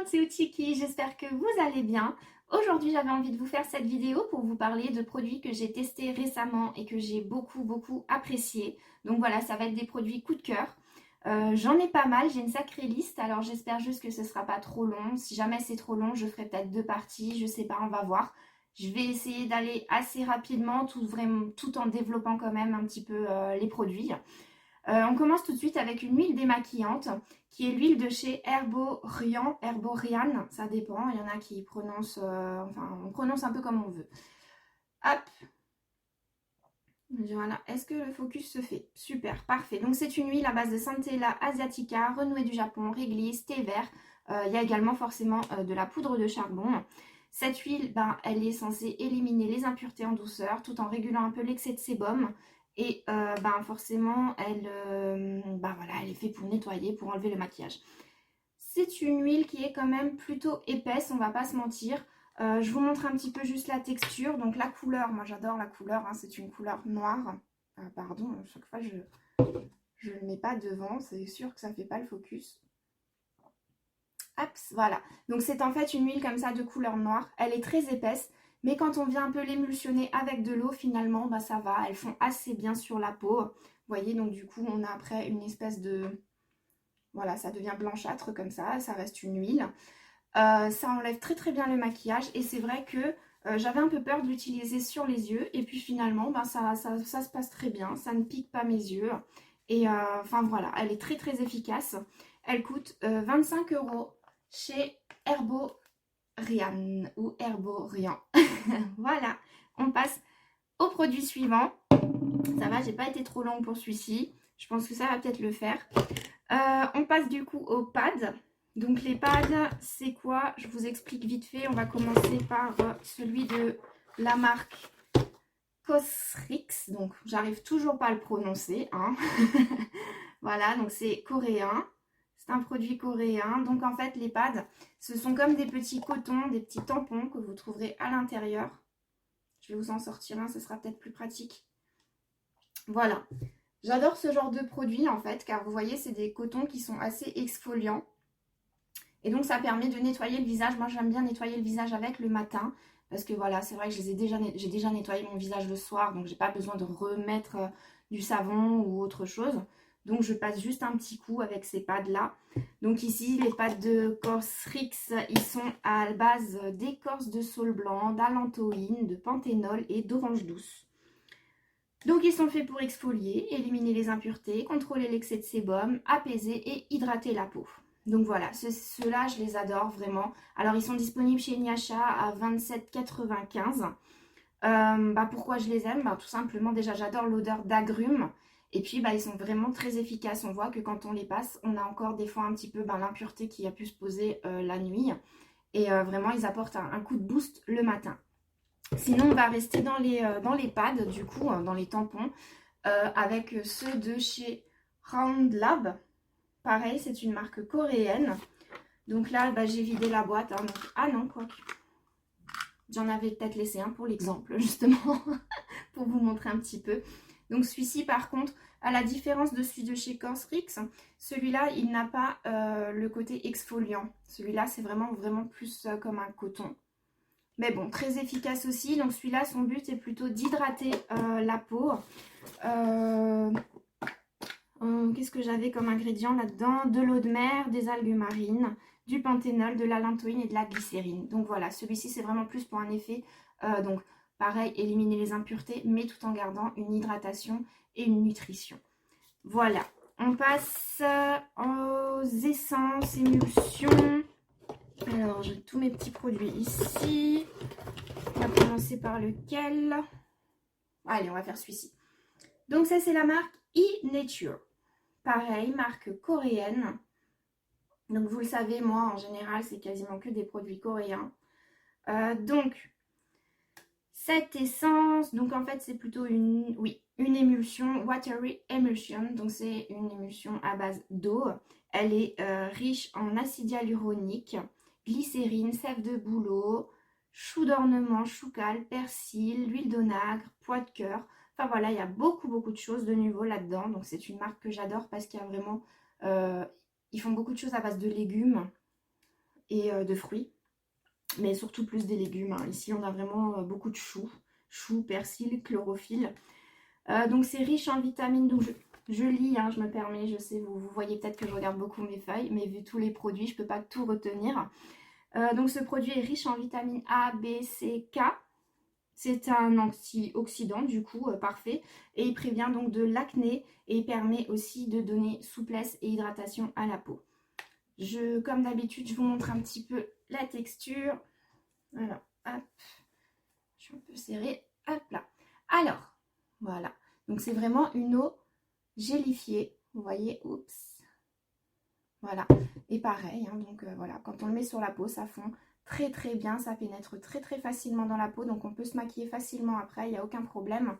c'est Uchiki, j'espère que vous allez bien. Aujourd'hui, j'avais envie de vous faire cette vidéo pour vous parler de produits que j'ai testés récemment et que j'ai beaucoup apprécié. Donc voilà, ça va être des produits coup de cœur. J'en ai pas mal, j'ai une sacrée liste, alors j'espère juste que ce sera pas trop long. Si jamais c'est trop long, je ferai peut-être deux parties, je sais pas, on va voir. Je vais essayer d'aller assez rapidement, tout en développant quand même un petit peu les produits. On commence tout de suite avec une huile démaquillante qui est l'huile de chez Herborian, ça dépend, il y en a qui prononcent, enfin on prononce un peu comme on veut. Hop, voilà, est-ce que le focus se fait? Super, parfait. Donc c'est une huile à base de Centella asiatica, renouée du Japon, réglisse, thé vert. Il y a également forcément de la poudre de charbon. Cette huile, elle est censée éliminer les impuretés en douceur tout en régulant un peu l'excès de sébum. Et forcément, voilà, elle est faite pour nettoyer, pour enlever le maquillage. C'est une huile qui est quand même plutôt épaisse, on va pas se mentir. Je vous montre un petit peu juste la texture. Donc la couleur, moi j'adore la couleur, hein, c'est une couleur noire. Pardon, chaque fois je ne le mets pas devant, c'est sûr que ça ne fait pas le focus. Hop, voilà. Donc c'est en fait une huile comme ça de couleur noire. Elle est très épaisse, mais quand on vient un peu l'émulsionner avec de l'eau, finalement, ça va. Elles font assez bien sur la peau. Vous voyez, donc du coup, on a après une espèce de... Voilà, ça devient blanchâtre comme ça reste une huile. Ça enlève très bien le maquillage et c'est vrai que j'avais un peu peur de l'utiliser sur les yeux et puis finalement ça se passe très bien, ça ne pique pas mes yeux et enfin voilà, elle est très efficace. Elle coûte 25 € chez Herborian ou Herborian. Voilà, on passe au produit suivant. Ça va, j'ai pas été trop longue pour celui-ci, je pense que ça va peut-être le faire. On passe du coup aux pads. Donc les pads, c'est quoi? Je vous explique vite fait. On va commencer par celui de la marque Cosrx. Donc j'arrive toujours pas à le prononcer, hein. Voilà, donc c'est coréen. C'est un produit coréen. Donc en fait les pads, ce sont comme des petits cotons, des petits tampons que vous trouverez à l'intérieur. Je vais vous en sortir un, ce sera peut-être plus pratique. Voilà. J'adore ce genre de produit en fait, car vous voyez, c'est des cotons qui sont assez exfoliants. Et donc ça permet de nettoyer le visage. Moi j'aime bien nettoyer le visage avec le matin. Parce que voilà, c'est vrai que j'ai déjà nettoyé mon visage le soir. Donc j'ai pas besoin de remettre du savon ou autre chose. Donc je passe juste un petit coup avec ces pads là. Donc ici les pads de Cosrx, ils sont à base d'écorce de saule blanc, d'allantoïne, de panthénol et d'orange douce. Donc ils sont faits pour exfolier, éliminer les impuretés, contrôler l'excès de sébum, apaiser et hydrater la peau. Donc voilà, ceux-là je les adore vraiment. Alors ils sont disponibles chez Niacha à 27,95 €. Pourquoi je les aime? Tout simplement déjà j'adore l'odeur d'agrumes. Et puis ils sont vraiment très efficaces. On voit que quand on les passe, on a encore des fois un petit peu l'impureté qui a pu se poser la nuit. Et vraiment ils apportent un coup de boost le matin. Sinon, on va rester dans les pads, du coup, dans les tampons, avec ceux de chez Round Lab. Pareil, c'est une marque coréenne. Donc là, j'ai vidé la boîte. Hein, donc... Ah non, quoi. J'en avais peut-être laissé un pour l'exemple, justement, pour vous montrer un petit peu. Donc celui-ci, par contre, à la différence de celui de chez Cosrx, celui-là, il n'a pas le côté exfoliant. Celui-là, c'est vraiment plus comme un coton. Mais bon, très efficace aussi. Donc celui-là, son but est plutôt d'hydrater la peau. Qu'est-ce que j'avais comme ingrédient là-dedans? De l'eau de mer, des algues marines, du panthénol, de l'allantoïne et de la glycérine. Donc voilà, celui-ci, c'est vraiment plus pour un effet. Donc pareil, éliminer les impuretés, mais tout en gardant une hydratation et une nutrition. Voilà, on passe aux essences, émulsions. Alors, j'ai tous mes petits produits ici. On va commencer par lequel? Allez, on va faire celui-ci. Donc ça, c'est la marque E-Nature. Pareil, marque coréenne. Donc vous le savez, moi, en général, c'est quasiment que des produits coréens. Donc, cette essence, donc en fait, c'est plutôt une émulsion, watery emulsion. Donc c'est une émulsion à base d'eau. Elle est riche en acide hyaluronique, glycérine, sève de bouleau, chou d'ornement, choucal, persil, huile d'onagre, pois de cœur. Enfin voilà, il y a beaucoup de choses de nouveau là-dedans. Donc c'est une marque que j'adore parce qu'il y a vraiment... ils font beaucoup de choses à base de légumes. et de fruits, mais surtout plus des légumes, hein. Ici, on a vraiment beaucoup de choux, persil, chlorophylle. Donc, c'est riche en vitamines. Donc, je lis, hein, je me permets, je sais, vous voyez peut-être que je regarde beaucoup mes feuilles, mais vu tous les produits, je ne peux pas tout retenir. Donc, ce produit est riche en vitamines A, B, C, K. C'est un antioxydant, du coup, parfait. Et il prévient donc de l'acné et permet aussi de donner souplesse et hydratation à la peau. Comme d'habitude, je vous montre un petit peu la texture. Voilà, hop. Je suis un peu serrée. Hop là. Alors, voilà. Donc, c'est vraiment une eau gélifiée. Vous voyez, oups. Voilà. Et pareil, hein, donc voilà, quand on le met sur la peau, ça fond très très bien. Ça pénètre très très facilement dans la peau. Donc, on peut se maquiller facilement après. Il n'y a aucun problème.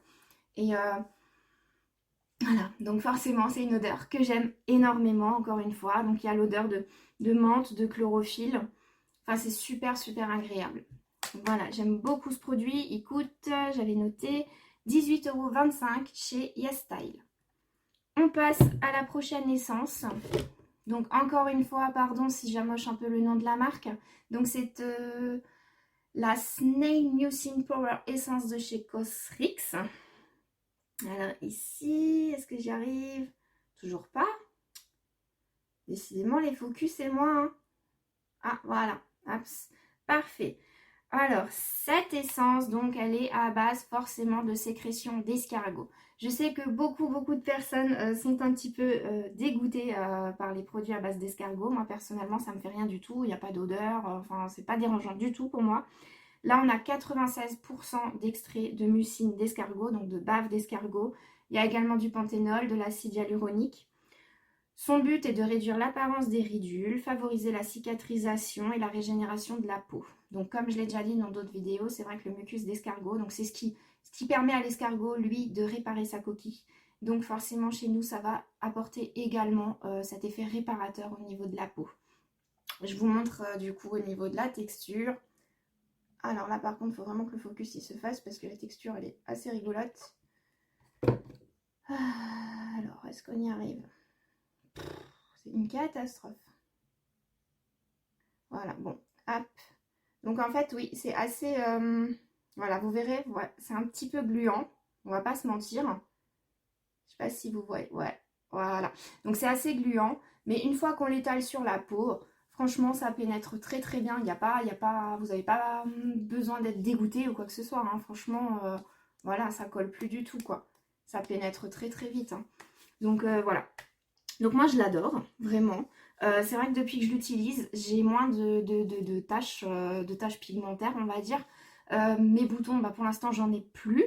Et voilà. Donc, forcément, c'est une odeur que j'aime énormément, encore une fois. Donc, il y a l'odeur de menthe, de chlorophylle. Enfin, c'est super super agréable. Voilà, j'aime beaucoup ce produit. Il coûte, j'avais noté, 18,25 € chez YesStyle. On passe à la prochaine essence. Donc, encore une fois, pardon si j'amoche un peu le nom de la marque. Donc, c'est la Snail Mucin Power Essence de chez Cosrx. Alors, ici, est-ce que j'y arrive? Toujours pas. Décidément, les focus, c'est moi. Hein. Ah, voilà. Hop, parfait. Alors, cette essence, donc, elle est à base forcément de sécrétion d'escargot. Je sais que beaucoup de personnes sont un petit peu dégoûtées par les produits à base d'escargot. Moi, personnellement, ça me fait rien du tout. Il n'y a pas d'odeur. Enfin, c'est pas dérangeant du tout pour moi. Là, on a 96% d'extrait de mucine d'escargot, donc de bave d'escargot. Il y a également du panthénol, de l'acide hyaluronique. Son but est de réduire l'apparence des ridules, favoriser la cicatrisation et la régénération de la peau. Donc, comme je l'ai déjà dit dans d'autres vidéos, c'est vrai que le mucus d'escargot, donc c'est ce qui permet à l'escargot, lui, de réparer sa coquille. Donc, forcément, chez nous, ça va apporter également cet effet réparateur au niveau de la peau. Je vous montre du coup au niveau de la texture. Alors là, par contre, il faut vraiment que le focus il se fasse parce que la texture, elle est assez rigolote. Alors, est-ce qu'on y arrive? C'est une catastrophe. Voilà, bon, hop. Donc en fait, oui, c'est assez... voilà, vous verrez, ouais, c'est un petit peu gluant. On va pas se mentir. Je sais pas si vous voyez. Ouais, voilà. Donc c'est assez gluant. Mais une fois qu'on l'étale sur la peau, franchement, ça pénètre très très bien. Vous n'avez pas besoin d'être dégoûté ou quoi que ce soit. Hein. Franchement, voilà, ça colle plus du tout, quoi. Ça pénètre très très vite. Hein. Donc voilà. Donc moi je l'adore, vraiment. C'est vrai que depuis que je l'utilise, j'ai moins de taches pigmentaires, on va dire. Mes boutons, bah, pour l'instant j'en ai plus.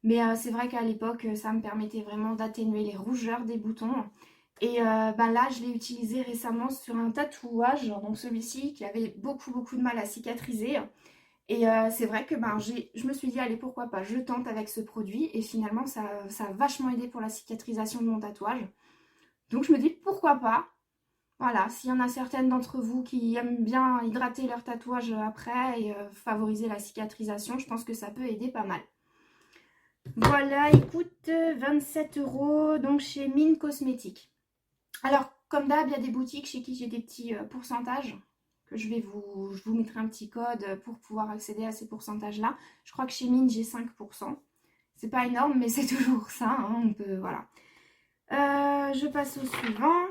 Mais c'est vrai qu'à l'époque, ça me permettait vraiment d'atténuer les rougeurs des boutons. Et bah, là, je l'ai utilisé récemment sur un tatouage, donc celui-ci qui avait beaucoup de mal à cicatriser. Et c'est vrai que ben, je me suis dit, allez, pourquoi pas, je tente avec ce produit. Et finalement, ça a vachement aidé pour la cicatrisation de mon tatouage. Donc je me dis pourquoi pas. Voilà, s'il y en a certaines d'entre vous qui aiment bien hydrater leur tatouage après et favoriser la cicatrisation, je pense que ça peut aider pas mal. Voilà, il coûte 27 € donc chez Mine Cosmétiques. Alors, comme d'hab, il y a des boutiques chez qui j'ai des petits pourcentages. Que je vous mettrai un petit code pour pouvoir accéder à ces pourcentages-là. Je crois que chez Mine, j'ai 5%. C'est pas énorme, mais c'est toujours ça. Hein, on peut, voilà. Je passe au suivant.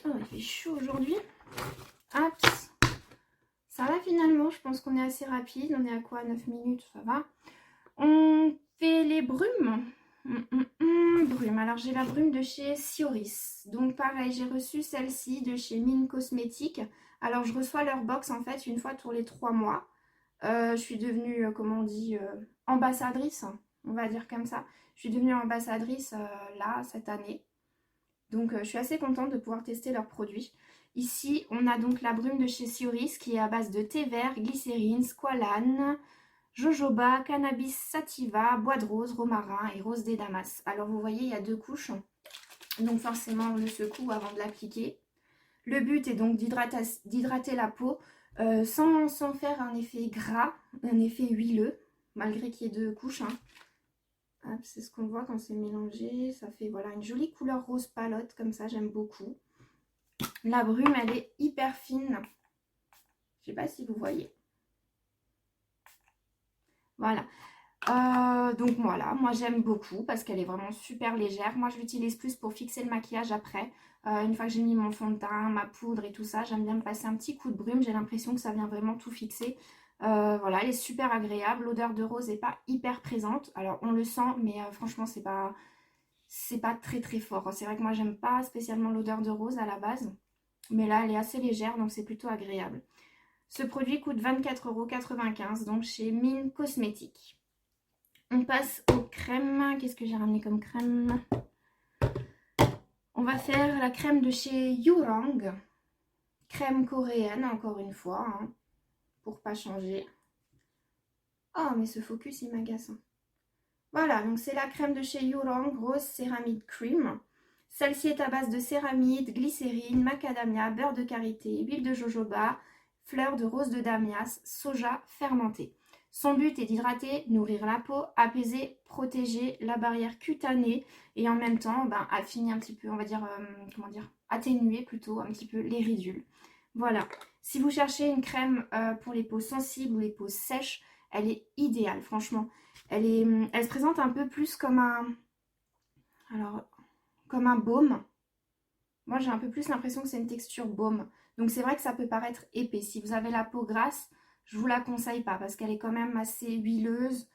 Oh, il fait chaud aujourd'hui. Hop. Ça va finalement, je pense qu'on est assez rapide. On est à quoi? 9 minutes, ça va. On fait les brumes. Brume. Alors j'ai la brume de chez Sioris. Donc pareil, j'ai reçu celle-ci de chez Mine Cosmétiques. Alors je reçois leur box en fait une fois tous les 3 mois. Je suis devenue, comment on dit, ambassadrice. On va dire comme ça. Je suis devenue ambassadrice là, cette année. Donc je suis assez contente de pouvoir tester leurs produits. Ici, on a donc la brume de chez Sioris qui est à base de thé vert, glycérine, squalane, jojoba, cannabis sativa, bois de rose, romarin et rose des damas. Alors vous voyez, il y a 2 couches. Donc forcément, on le secoue avant de l'appliquer. Le but est donc d'hydrater la peau sans faire un effet gras, un effet huileux, malgré qu'il y ait 2 couches. Hein. C'est ce qu'on voit quand c'est mélangé. Ça fait voilà une jolie couleur rose palote comme ça, j'aime beaucoup. La brume, elle est hyper fine. Je sais pas si vous voyez. Voilà. Donc voilà, moi j'aime beaucoup parce qu'elle est vraiment super légère. Moi je l'utilise plus pour fixer le maquillage après. Une fois que j'ai mis mon fond de teint, ma poudre et tout ça, j'aime bien me passer un petit coup de brume. J'ai l'impression que ça vient vraiment tout fixer. Voilà, elle est super agréable. L'odeur de rose n'est pas hyper présente. Alors on le sent, mais franchement c'est pas très très fort. C'est vrai que moi j'aime pas spécialement l'odeur de rose à la base. Mais là elle est assez légère donc c'est plutôt agréable. Ce produit coûte 24,95 € donc chez Mine Cosmétiques. On passe aux crèmes. Qu'est-ce que j'ai ramené comme crème? On va faire la crème de chez Yurang. Crème coréenne, encore une fois, hein, pour pas changer. Oh, mais ce focus, il m'agace. Voilà, donc c'est la crème de chez Yurang, Rose Céramide Cream. Celle-ci est à base de céramide, glycérine, macadamia, beurre de karité, huile de jojoba, fleurs de rose de damias, soja fermenté. Son but est d'hydrater, nourrir la peau, apaiser, protéger la barrière cutanée et en même temps affiner un petit peu, on va dire, comment dire, atténuer plutôt un petit peu les ridules. Voilà. Si vous cherchez une crème pour les peaux sensibles ou les peaux sèches, elle est idéale, franchement. Elle se présente un peu plus comme comme un baume. Moi, j'ai un peu plus l'impression que c'est une texture baume. Donc, c'est vrai que ça peut paraître épais. Si vous avez la peau grasse, je vous la conseille pas parce qu'elle est quand même assez huileuse.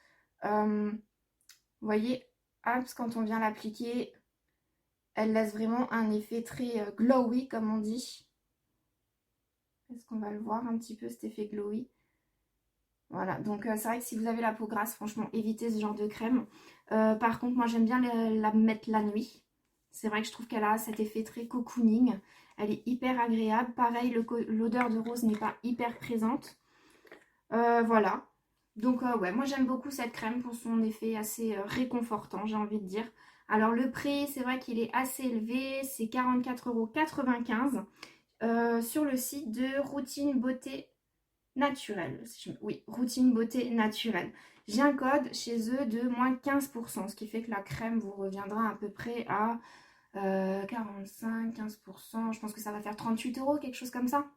Vous voyez, quand on vient l'appliquer, elle laisse vraiment un effet très glowy, comme on dit. Est-ce qu'on va le voir un petit peu, cet effet glowy? Voilà, donc c'est vrai que si vous avez la peau grasse, franchement, évitez ce genre de crème. Par contre, moi, j'aime bien la mettre la nuit. C'est vrai que je trouve qu'elle a cet effet très cocooning. Elle est hyper agréable. Pareil, l'odeur de rose n'est pas hyper présente. Voilà. Donc, ouais, moi, j'aime beaucoup cette crème pour son effet assez réconfortant, j'ai envie de dire. Alors, le prix, c'est vrai qu'il est assez élevé. C'est 44,95 € sur le site de Routine Beauté Naturelle. Oui, Routine Beauté Naturelle. J'ai un code chez eux de moins 15%, ce qui fait que la crème vous reviendra à peu près à 45-15%. Je pense que ça va faire 38 €, quelque chose comme ça.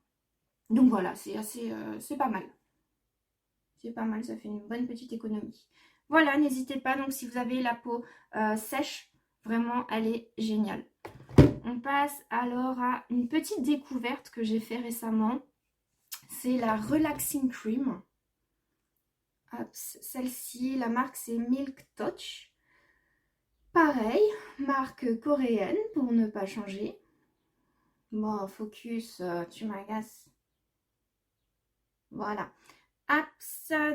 Donc voilà, c'est assez, c'est pas mal. C'est pas mal, ça fait une bonne petite économie. Voilà, n'hésitez pas, donc si vous avez la peau sèche, vraiment, elle est géniale. On passe alors à une petite découverte que j'ai fait récemment. C'est la Relaxing Cream. Celle-ci, la marque c'est Milk Touch. Pareil, marque coréenne pour ne pas changer. Bon, focus, tu m'agaces. Voilà.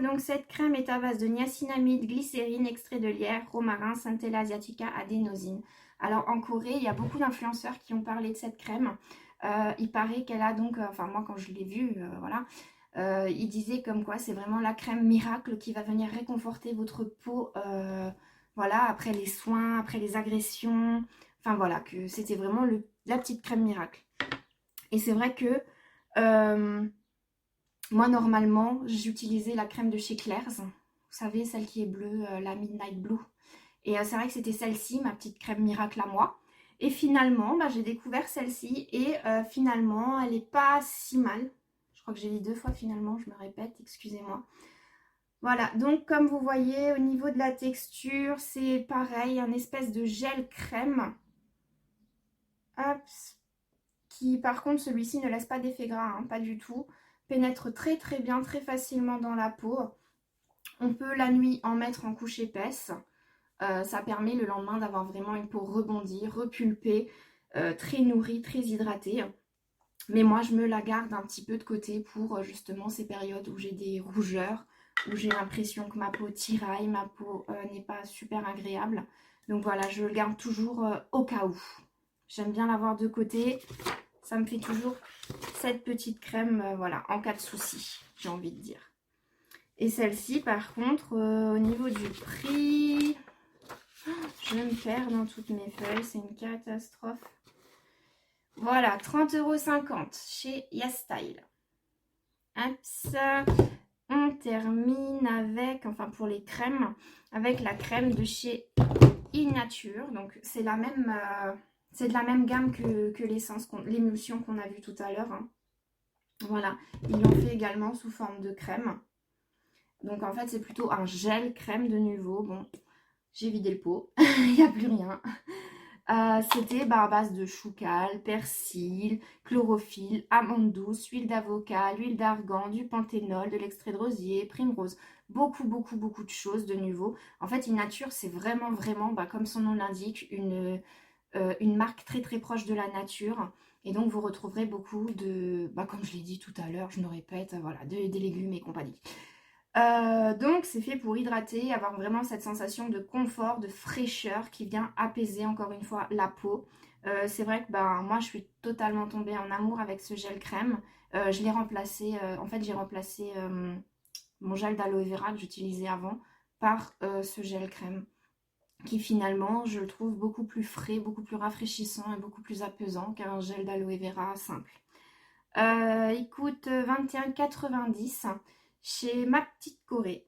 Donc cette crème est à base de niacinamide, glycérine, extrait de lierre, romarin, centella asiatica, adénosine. Alors en Corée, il y a beaucoup d'influenceurs qui ont parlé de cette crème. Il paraît qu'elle a donc, enfin moi quand je l'ai vue, voilà, il disait comme quoi c'est vraiment la crème miracle qui va venir réconforter votre peau, voilà, après les soins, après les agressions. Enfin voilà, que c'était vraiment la petite crème miracle. Et c'est vrai que moi, normalement, j'utilisais la crème de chez Claire's. Vous savez, celle qui est bleue, la Midnight Blue. Et c'est vrai que c'était celle-ci, ma petite crème miracle à moi. Et finalement, j'ai découvert celle-ci. Et finalement, elle n'est pas si mal. Je crois que j'ai dit 2 fois finalement, je me répète, excusez-moi. Voilà, donc comme vous voyez, au niveau de la texture, c'est pareil, un espèce de gel crème. Hop. Qui, par contre, celui-ci ne laisse pas d'effet gras, hein, pas du tout. Pénètre très très bien, très facilement dans la peau. On peut la nuit en mettre en couche épaisse. Ça permet le lendemain d'avoir vraiment une peau rebondie, repulpée, très nourrie, très hydratée. Mais moi, je me la garde un petit peu de côté pour justement ces périodes où j'ai des rougeurs, où j'ai l'impression que ma peau tiraille, ma peau n'est pas super agréable. Donc voilà, je le garde toujours au cas où. J'aime bien l'avoir de côté. Ça me fait toujours cette petite crème, voilà, en cas de souci, j'ai envie de dire. Et celle-ci, par contre, au niveau du prix, je me perds dans toutes mes feuilles, c'est une catastrophe. Voilà, 30,50 € chez YesStyle. Hop, ça, on termine avec, enfin pour les crèmes, avec la crème de chez Innature. Donc c'est la même... c'est de la même gamme que l'essence, l'émulsion qu'on a vue tout à l'heure. Hein. Voilà, ils l'ont fait également sous forme de crème. Donc en fait, c'est plutôt un gel crème de nouveau. Bon, j'ai vidé le pot, il n'y a plus rien. C'était à base de choucal, persil, chlorophylle, amande douce, huile d'avocat, l'huile d'argan, du panthénol, de l'extrait de rosier, primrose. Beaucoup, beaucoup, beaucoup de choses de nouveau. En fait, Inature, c'est vraiment, vraiment, comme son nom l'indique, une marque très, très proche de la nature. Et donc, vous retrouverez beaucoup de, comme je l'ai dit tout à l'heure, je me répète, voilà, des légumes et compagnie. Donc c'est fait pour hydrater, avoir vraiment cette sensation de confort, de fraîcheur qui vient apaiser encore une fois la peau. C'est vrai que moi je suis totalement tombée en amour avec ce gel crème. Je l'ai remplacé, en fait j'ai remplacé mon gel d'aloe vera que j'utilisais avant par ce gel crème qui finalement je le trouve beaucoup plus frais, beaucoup plus rafraîchissant et beaucoup plus apaisant qu'un gel d'aloe vera simple. Il coûte 21,90 chez Ma Petite Corée.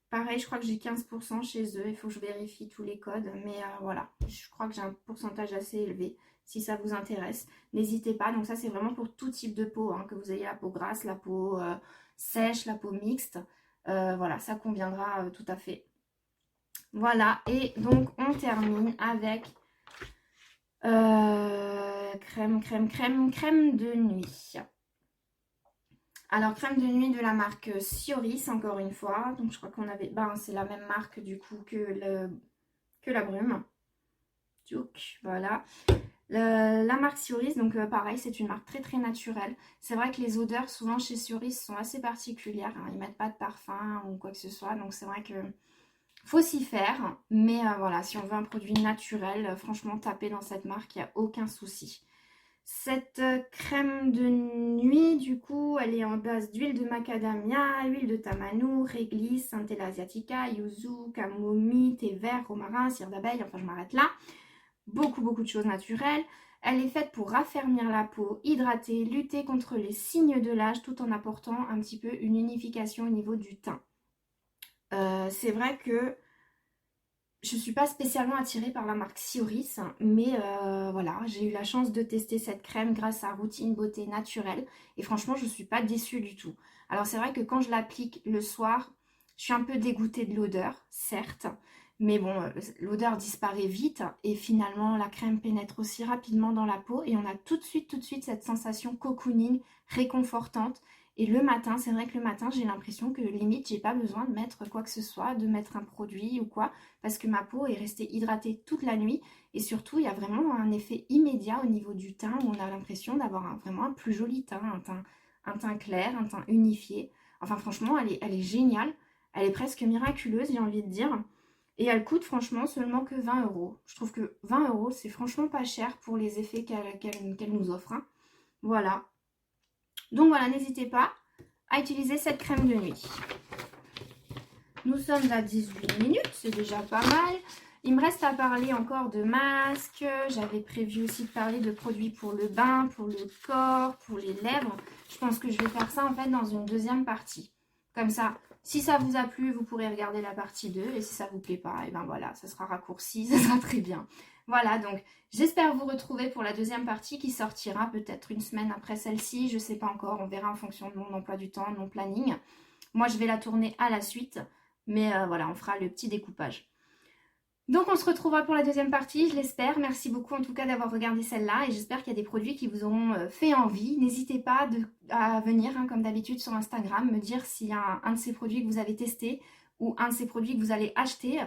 Pareil, je crois que j'ai 15% chez eux. Il faut que je vérifie tous les codes. Mais voilà, je crois que j'ai un pourcentage assez élevé. Si ça vous intéresse, n'hésitez pas. Donc ça, c'est vraiment pour tout type de peau. Que vous ayez la peau grasse, la peau sèche, la peau mixte. Voilà, ça conviendra tout à fait. Voilà, et donc on termine avec crème de nuit. Alors, crème de nuit de la marque Sioris, encore une fois. Donc, je crois qu'on avait... c'est la même marque, du coup, que la brume. Donc, voilà. La marque Sioris, donc pareil, c'est une marque très, très naturelle. C'est vrai que les odeurs, souvent, chez Sioris, sont assez particulières. Ils ne mettent pas de parfum ou quoi que ce soit. Donc, c'est vrai que faut s'y faire. Mais voilà, si on veut un produit naturel, franchement, tapez dans cette marque, il n'y a aucun souci. Cette crème de nuit, du coup, elle est en base d'huile de macadamia, huile de tamanour, réglisse, centella asiatica, yuzu, camomille, thé vert, romarin, cire d'abeille, enfin je m'arrête là. Beaucoup, beaucoup de choses naturelles. Elle est faite pour raffermir la peau, hydrater, lutter contre les signes de l'âge tout en apportant un petit peu une unification au niveau du teint. C'est vrai que je ne suis pas spécialement attirée par la marque Sioris, mais voilà, j'ai eu la chance de tester cette crème grâce à Routine Beauté Naturelle. Et franchement, je ne suis pas déçue du tout. Alors c'est vrai que quand je l'applique le soir, je suis un peu dégoûtée de l'odeur, certes. Mais bon, l'odeur disparaît vite et finalement la crème pénètre aussi rapidement dans la peau et on a tout de suite cette sensation cocooning réconfortante. Et le matin, c'est vrai que le matin, j'ai l'impression que limite, j'ai pas besoin de mettre quoi que ce soit, de mettre un produit ou quoi parce que ma peau est restée hydratée toute la nuit et surtout il y a vraiment un effet immédiat au niveau du teint où on a l'impression d'avoir vraiment un plus joli teint, un teint clair, un teint unifié. Enfin franchement elle est géniale, elle est presque miraculeuse j'ai envie de dire et elle coûte franchement seulement que 20 euros. Je trouve que 20 euros c'est franchement pas cher pour les effets qu'elle nous offre. Voilà. Donc voilà, n'hésitez pas à utiliser cette crème de nuit. Nous sommes à 18 minutes, c'est déjà pas mal. Il me reste à parler encore de masques. J'avais prévu aussi de parler de produits pour le bain, pour le corps, pour les lèvres. Je pense que je vais faire ça en fait dans une deuxième partie. Comme ça, si ça vous a plu, vous pourrez regarder la partie 2. Et si ça vous plaît pas, et ben voilà, ça sera raccourci, ça sera très bien. Voilà, donc j'espère vous retrouver pour la deuxième partie qui sortira peut-être une semaine après celle-ci. Je ne sais pas encore, on verra en fonction de mon emploi du temps, de mon planning. Moi, je vais la tourner à la suite. Mais voilà, on fera le petit découpage. Donc on se retrouvera pour la deuxième partie, je l'espère. Merci beaucoup en tout cas d'avoir regardé celle-là et j'espère qu'il y a des produits qui vous auront fait envie. N'hésitez pas à venir, comme d'habitude, sur Instagram, me dire s'il y a un de ces produits que vous avez testé ou un de ces produits que vous allez acheter.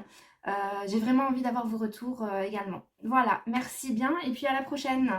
J'ai vraiment envie d'avoir vos retours également. Voilà, merci bien et puis à la prochaine.